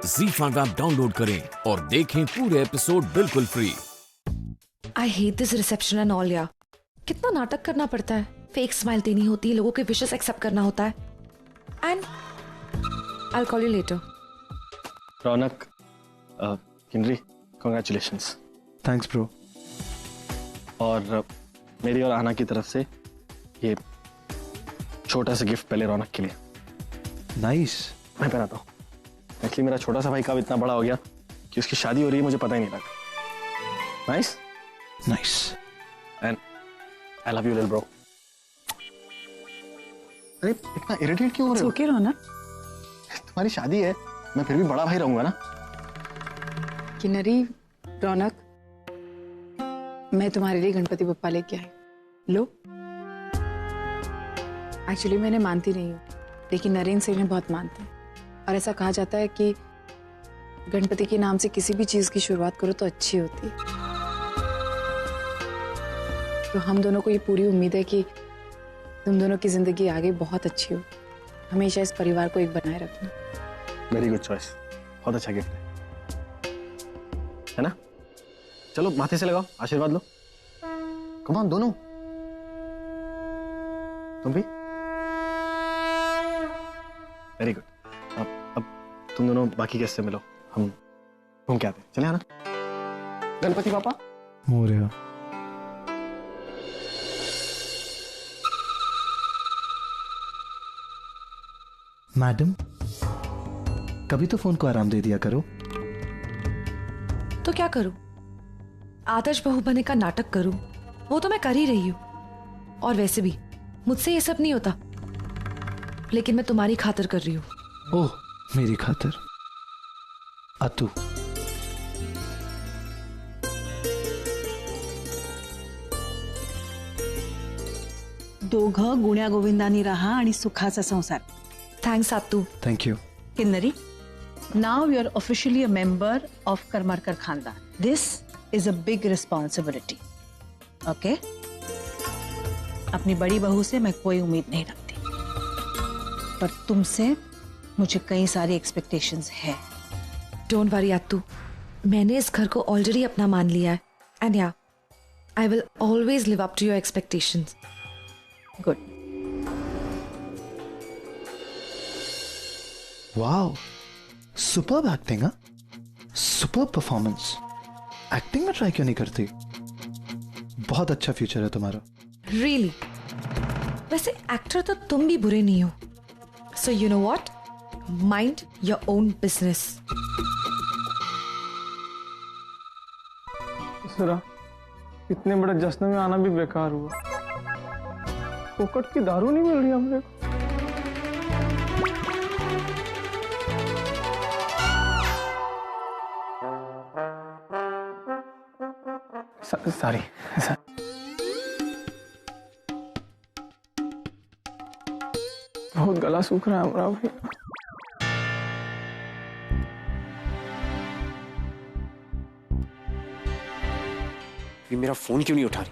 ZEE5 app download करें और देखें पूरे एपिसोड बिल्कुल free. I hate this reception and all यार। कितना नाटक करना पड़ता है, फेक स्माइल देनी होती है, लोगों के विशेस एक्सेप्ट करना होता है। And I will call you later. Raunak, Kinnari, congratulations. Thanks bro. और मेरी और आना की तरफ से ये छोटा सा गिफ्ट पहले रौनक के लिए। नाइस। मैं पहनाता हूँ। एक्चुअली मेरा छोटा सा भाई कब इतना बड़ा हो गया कि उसकी शादी हो रही है, मुझे पता ही नहीं लगा। Nice nice and I love you little bro. अरे इतना इरिटेट क्यों हो रहे हो? ओके रौनक, तुम्हारी शादी है, मैं फिर भी बड़ा भाई रहूंगा ना। किन्नरी, रौनक, मैं तुम्हारे लिए गणपति बप्पा लेके आई। लो। एक्चुअली मैंने मानती नहीं हूँ, लेकिन नरेंद्र से इन्हें बहुत मानते हैं। और ऐसा कहा जाता है कि गणपति के नाम से किसी भी चीज की शुरुआत करो तो अच्छी होती है। तो हम दोनों को ये पूरी उम्मीद है कि तुम दोनों की जिंदगी आगे बहुत अच्छी हो। हमेशा इस परिवार को एक बनाए रखना। वेरी गुड चॉइस, बहुत अच्छा गिफ्ट है ना? चलो माथे से लगाओ, आशीर्वाद लो। कम ऑन दोनों, तुम भी। Very good. अब तुम दोनों बाकी गेस्ट से मिलो, हम घूम के आते हैं। चले आना। गणपति पापा मोरया। मैडम, कभी तो फोन को आराम दे दिया करो। तो क्या करूं? आदर्श बहू बने का नाटक करूं? वो तो मैं कर ही रही हूं। और वैसे भी मुझसे ये सब नहीं होता, लेकिन मैं तुम्हारी खातिर कर रही हूं। ओह, मेरी खातिर। अतु, दोघं गुण्या गोविंदानी राहा आणि सुखाचा संसार. थैंक्स आतू। Thank you. Kinnari, now you are officially a member of Karmarkar खानदान. This is a big responsibility. Okay? अपनी बड़ी बहू से मैं कोई उम्मीद नहीं रखती, पर तुमसे मुझे कई सारी एक्सपेक्टेशंस है। डोंट वरी आतू, मैंने इस घर को ऑलरेडी अपना मान लिया है। And yeah, I will always live up to your expectations. Good. Wow, superb acting. हाँ, सुपर्ब परफॉर्मेंस। एक्टिंग में ट्राई क्यों नहीं करती? बहुत अच्छा फ्यूचर है तुम्हारा। रियली? वैसे एक्टर तो तुम भी बुरे नहीं हो। So you know what, mind your own business. सरा, इतने बड़े जश्न में आना भी बेकार हुआ। फोकट की दारू नहीं मिल रही हमने को। सॉरी। बहुत गला सूख रहा है हमारा भाई। ये मेरा फोन क्यों नहीं उठा रही?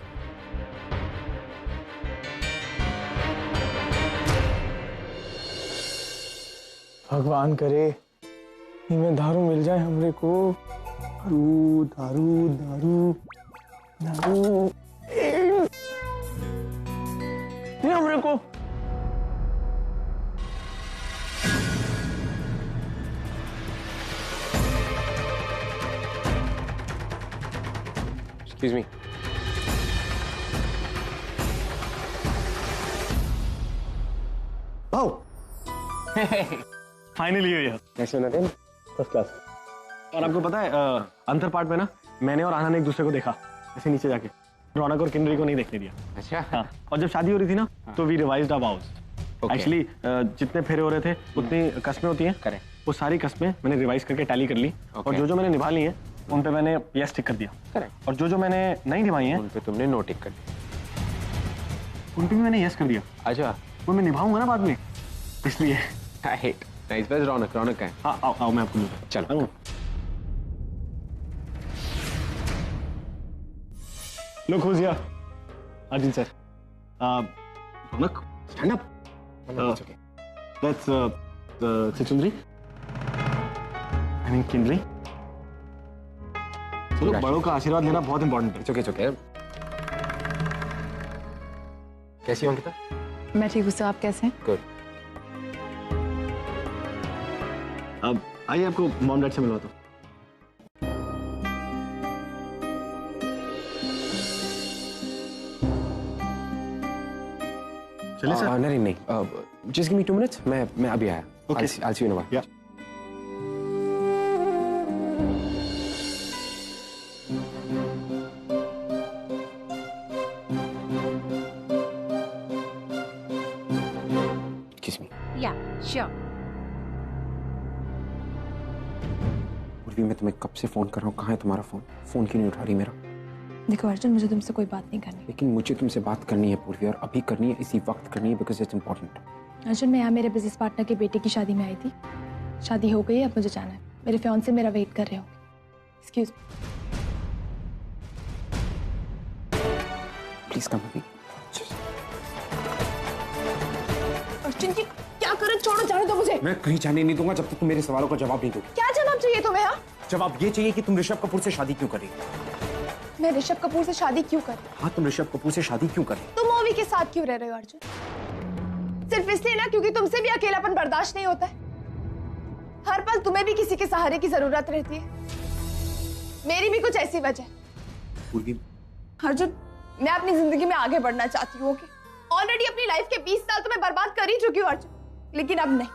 भगवान करे इनमें दारू मिल जाए हमरे को। दारू दारू दारू दारू ये हमरे को। Excuse me. Oh, फाइनली ये कैसे हो नरेंद्र? First class. और आपको पता है अंतर पार्ट में ना, मैंने और आना ने एक दूसरे को देखा ऐसे नीचे जाके। रौनक और किन्नरी को नहीं देखने दिया। अच्छा। हाँ, और जब शादी हो रही थी ना, तो we revised our vows। Actually जितने फेरे हो रहे थे उतनी कस्में होती हैं। करेक्ट। वो सारी कस्में मैंने रिवाइज करके टैली कर ली। और जो जो मैंने निभा ली हैं उन पे मैंने यस टिक कर दिया। करेक्ट। और जो जो मैंने नहीं निभाई हैं उन पे तुमने नो टिक कर दिया। उन पे भी मैंने यस कर दिया। अच्छा। वो मैं निभाऊंगा ना बाद में, इसलिए। I hate. नाइस। बस रौनक, रौनक का है। हाँ, आओ आओ, मैं आपको मिलता हूँ। चलो। Look who's here. Arjun sir. Raunak, stand up. It's okay. That's Chichundri. I mean kindly. चलो, बड़ों का आशीर्वाद लेना बहुत इंपॉर्टेंट है। It's okay. कैसी हो अंकिता? मैं ठीक हूँ, आप कैसे हैं? Good. अब आइए आपको मॉम डैड से मिलवाता हूँ। चलिए सर। नहीं, just give me 2 minutes. मैं अभी आया। Okay. I'll see you in a while. Yeah. Kiss me. Yeah, sure. पूर्वी, मैं तुम्हें कब से फोन कर रहा हूँ, कहाँ है तुम्हारा फोन? फोन क्यों नहीं उठा रही मेरा? देखो अर्जुन, मुझे तुमसे कोई बात नहीं करनी। लेकिन मुझे तुमसे बात करनी है पूर्वी, और अभी करनी है, इसी वक्त करनी है, बिकॉज इट्स इम्पोर्टेंट। अर्जुन, मैं यहाँ मेरे बिजनेस पार्टनर के बेटे की शादी में आई थी। शादी हो गई है, अब मुझे जाना है। मेरे फियांसे मेरा वेट कर रहे होंगे। एक्सक्यूज। प्लीज कम अभी। अर्जुन की क्या करें, छोड़ो, जाने दो मुझे। मैं कहीं जाने नहीं दूंगा जब तक तुम मेरे सवालों का जवाब नहीं दोगी। क्या जवाब चाहिए तुम्हें? हाँ, जवाब ये चाहिए कि तुम ऋषभ कपूर से शादी क्यों कर रही हो? मैं ऋषभ कपूर से शादी क्यों कर रही हूँ? हाँ, तुम ऋषभ कपूर से शादी क्यों कर रही हो? तुम ओवी के साथ क्यों रह रहे हो अर्जुन? सिर्फ इसलिए ना क्योंकि तुमसे भी अकेलापन बर्दाश्त नहीं होता है। हर पल तुम्हें भी किसी के सहारे की जरूरत रहती है। मेरी भी कुछ ऐसी वजह है। पूर्वी, अर्जुन, मैं अपनी जिंदगी में आगे बढ़ना चाहती हूँ। ओके, ऑलरेडी अपनी लाइफ के 20 साल तो मैं बर्बाद कर ही चुकी हूँ अर्जुन, लेकिन अब नहीं।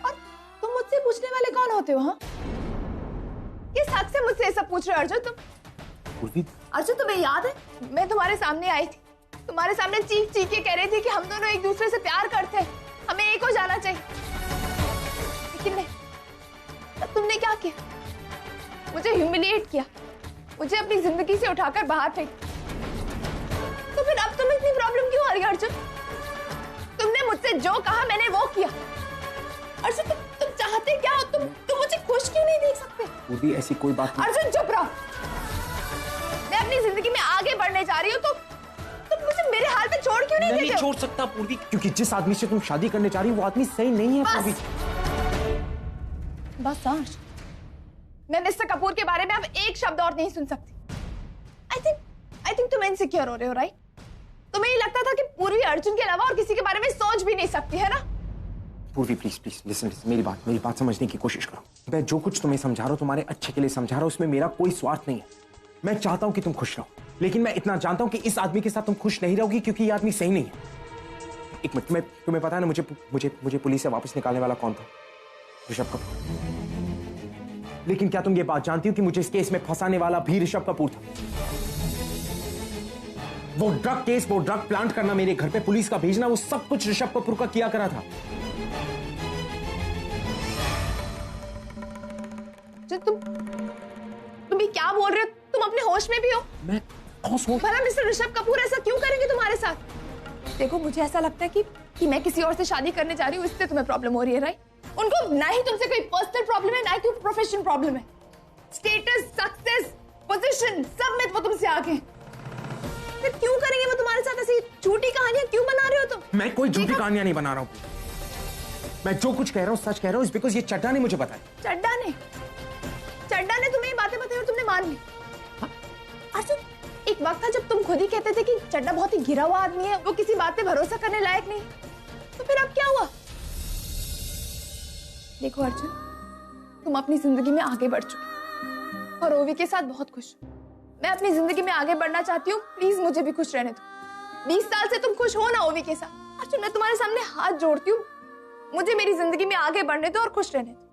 और तुम मुझसे पूछने वाले कौन होते हो? हाँ, किस हक से मुझसे ऐसा पूछ रहे हो अर्जुन? तुम पूर्वी, अर्जुन, तुम्हें याद है मैं तुम्हारे सामने आई थी, तुम्हारे सामने चीख चीख के कह रही थी कि हम दोनों एक दूसरे से प्यार करते हैं, हमें एक हो जाना चाहिए। लेकिन नहीं, तब तुमने क्या किया? मुझे ह्यूमिलिएट किया, मुझे अपनी जिंदगी से उठाकर बाहर फेंक। तो फिर अब तुम्हें इतनी प्रॉब्लम क्यों आ रही है अर्जुन? तुमने मुझसे जो कहा मैंने वो किया। अर्जुन, तुम चाहते क्या हो? तुम मुझे खुश क्यों नहीं देख सकते? पूर्वी, ऐसी कोई बात नहीं। अर्जुन, चुप रहो। मैं अपनी जिंदगी में आगे बढ़ने जा रही हूँ, तो तुम मुझे मेरे हाल पे छोड़ क्यों नहीं देते हो? छोड़ सकता पूर्वी, क्योंकि जिस आदमी से तुम शादी करने जा रही हो वो आदमी सही नहीं है। पूर्वी, बस अर्जुन, मैं मिस्टर कपूर के बारे में अब एक शब्द और नहीं सुन सकती। आई थिंक तुम इनसिक्योर हो रहे हो, राइट? तुम्हें ये लगता था कि पूर्वी अर्जुन के अलावा और किसी के बारे में सोच भी नहीं सकती है ना? पूर्वी, प्लीज प्लीज लिसन, मेरी बात समझने की कोशिश करो। मैं जो कुछ तुम्हें समझा रहा हूँ तुम्हारे अच्छे के लिए समझा रहा हूँ, उसमें मेरा कोई स्वार्थ नहीं है। मैं चाहता हूँ कि तुम खुश रहो, लेकिन मैं इतना जानता हूँ कि इस आदमी के साथ तुम खुश नहीं रहोगी क्योंकि ये आदमी सही नहीं है। एक मिनट, तुम्हें पता है ना मुझे पुलिस से वापस निकालने वाला कौन था? ऋषभ कपूर। लेकिन क्या तुम ये बात जानती हो कि मुझे इस केस में फंसाने वाला भी ऋषभ कपूर था? वो ड्रग प्लांट करना, मेरे घर पे पुलिस का भेजना, वो सब कुछ ऋषभ कपूर का किया करा था। जो तुम ये क्या बोल रहे हो? तुम अपने होश में भी हो? मैं होश हूं। भला मिस्टर ऋषभ कपूर ऐसा क्यों करेंगे तुम्हारे साथ? देखो, मुझे ऐसा लगता है कि मैं किसी और से शादी करने जा रही हूँ, इससे तुम्हें प्रॉब्लम हो रही है, राइट? उनको ना ही तुमसे कोई पर्सनल प्रॉब्लम है, ना ही कोई प्रोफेशनल प्रॉब्लम है। स्टेटस, सक्सेस, पोजीशन, सब में वो तुमसे आगे हैं। फिर क्यों करेंगे वो तुम्हारे साथ ऐसी झूठी कहानियां क्यों बना रहे हो तुम? मैं कोई झूठी कहानियां नहीं बना रहा हूं। मैं जो कुछ कह रहा हूं सच कह रहा हूं, इस बिकॉज़ ये चड्डा ने मुझे बताया। चड्डा ने तुम्हें ये बातें बताई और तुमने मान ली? अर्जुन, एक वक्त था जब तुम खुद ही कहते थे कि चड्डा बहुत ही गिरा हुआ आदमी है, वो किसी बात पे भरोसा करने लायक नहीं। तो फिर अब क्या हुआ? देखो अर्जुन, तुम अपनी जिंदगी में आगे बढ़ चुके और ओवी के साथ बहुत खुश। मैं अपनी जिंदगी में आगे बढ़ना चाहती हूँ, प्लीज मुझे भी खुश रहने दो। 20 साल से तुम खुश हो ना ओवी के साथ। अर्जुन, मैं तुम्हारे सामने हाथ जोड़ती हूँ, मुझे मेरी जिंदगी में आगे बढ़ने दो और खुश रहने दो।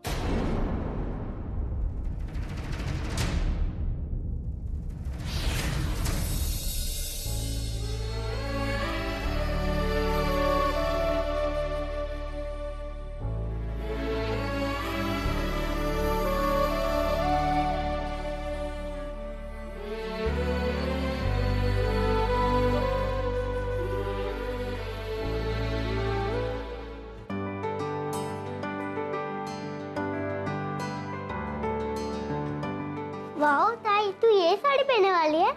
वाओ ताई, तू ये साड़ी पहनने वाली है?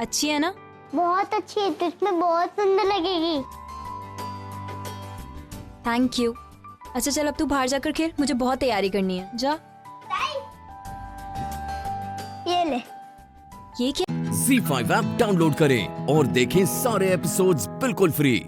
अच्छी है ना? बहुत अच्छी है, तो इसमें बहुत सुंदर लगेगी। Thank you. अच्छा चल, अब तू बाहर जाकर खेल, मुझे बहुत तैयारी करनी है। जा। ये ले। ये क्या? Z5 ऐप डाउनलोड करें और देखें सारे एपिसोड्स बिल्कुल फ्री।